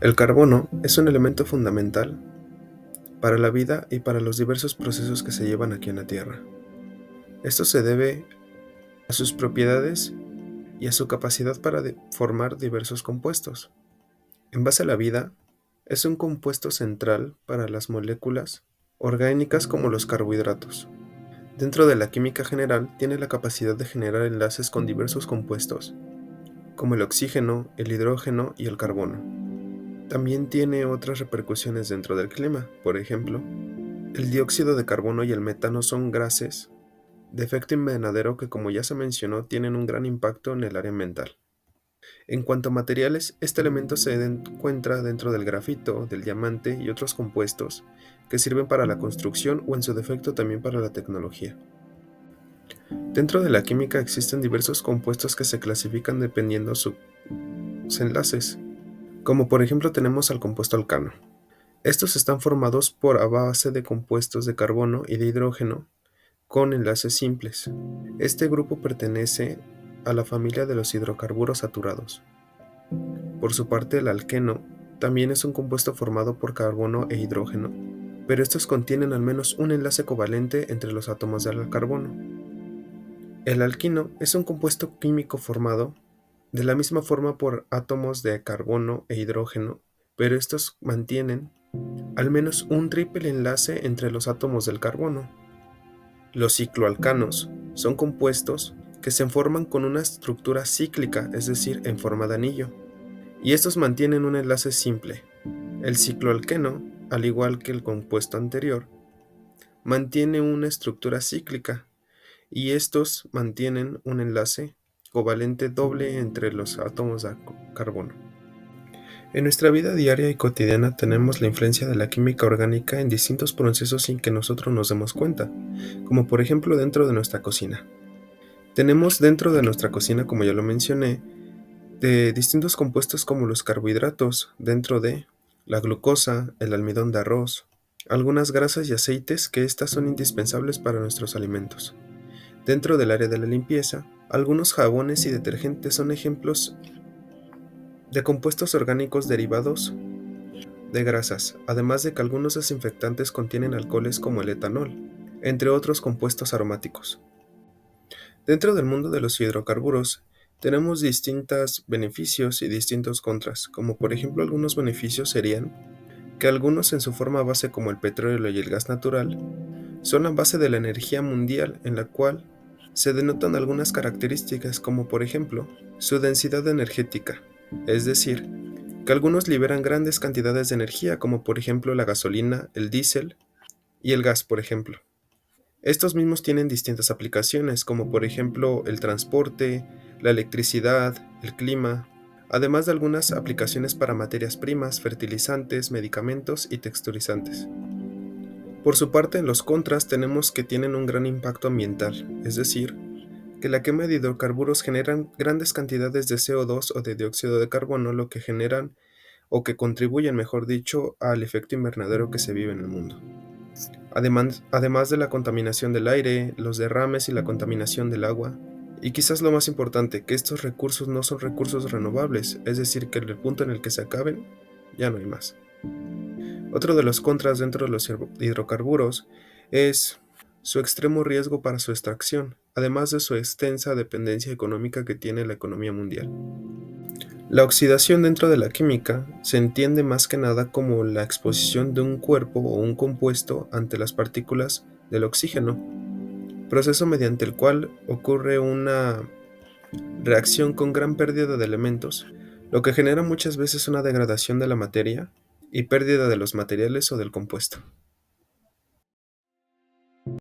El carbono es un elemento fundamental para la vida y para los diversos procesos que se llevan aquí en la Tierra. Esto se debe a sus propiedades y a su capacidad para formar diversos compuestos. En base a la vida, es un compuesto central para las moléculas orgánicas como los carbohidratos. Dentro de la química general, tiene la capacidad de generar enlaces con diversos compuestos, como el oxígeno, el hidrógeno y el carbono. También tiene otras repercusiones dentro del clima. Por ejemplo, el dióxido de carbono y el metano son gases de efecto invernadero que, como ya se mencionó, tienen un gran impacto en el área ambiental. En cuanto a materiales, este elemento se encuentra dentro del grafito, del diamante y otros compuestos que sirven para la construcción o en su defecto también para la tecnología. Dentro de la química existen diversos compuestos que se clasifican dependiendo sus enlaces, como por ejemplo tenemos al compuesto alcano. Estos están formados a base de compuestos de carbono y de hidrógeno con enlaces simples. Este grupo pertenece a la familia de los hidrocarburos saturados. Por su parte, el alqueno también es un compuesto formado por carbono e hidrógeno, pero estos contienen al menos un enlace covalente entre los átomos del carbono. El alquino es un compuesto químico formado de la misma forma por átomos de carbono e hidrógeno, pero estos mantienen al menos un triple enlace entre los átomos del carbono. Los cicloalcanos son compuestos que se forman con una estructura cíclica, es decir, en forma de anillo, y estos mantienen un enlace simple. El cicloalqueno, al igual que el compuesto anterior, mantiene una estructura cíclica, y estos mantienen un enlace covalente doble entre los átomos de carbono. En nuestra vida diaria y cotidiana tenemos la influencia de la química orgánica en distintos procesos sin que nosotros nos demos cuenta, como por ejemplo dentro de nuestra cocina. Tenemos dentro de nuestra cocina, como ya lo mencioné, de distintos compuestos como los carbohidratos, dentro de la glucosa, el almidón de arroz, algunas grasas y aceites que estas son indispensables para nuestros alimentos. Dentro del área de la limpieza, algunos jabones y detergentes son ejemplos de compuestos orgánicos derivados de grasas, además de que algunos desinfectantes contienen alcoholes como el etanol, entre otros compuestos aromáticos. Dentro del mundo de los hidrocarburos, tenemos distintos beneficios y distintos contras, como por ejemplo algunos beneficios serían que algunos en su forma base como el petróleo y el gas natural son la base de la energía mundial en la cual se denotan algunas características como por ejemplo su densidad energética, es decir, que algunos liberan grandes cantidades de energía como por ejemplo la gasolina, el diésel y el gas por ejemplo. Estos mismos tienen distintas aplicaciones, como por ejemplo el transporte, la electricidad, el clima, además de algunas aplicaciones para materias primas, fertilizantes, medicamentos y texturizantes. Por su parte, en los contras tenemos que tienen un gran impacto ambiental, es decir, que la quema de hidrocarburos generan grandes cantidades de CO2 o de dióxido de carbono, lo que generan o que contribuyen, mejor dicho, al efecto invernadero que se vive en el mundo. Además de la contaminación del aire, los derrames y la contaminación del agua. Y quizás lo más importante, que estos recursos no son recursos renovables, es decir, que en el punto en el que se acaben, ya no hay más. Otro de los contras dentro de los hidrocarburos es su extremo riesgo para su extracción, además de su extensa dependencia económica que tiene la economía mundial. La oxidación dentro de la química se entiende más que nada como la exposición de un cuerpo o un compuesto ante las partículas del oxígeno, proceso mediante el cual ocurre una reacción con gran pérdida de elementos, lo que genera muchas veces una degradación de la materia y pérdida de los materiales o del compuesto.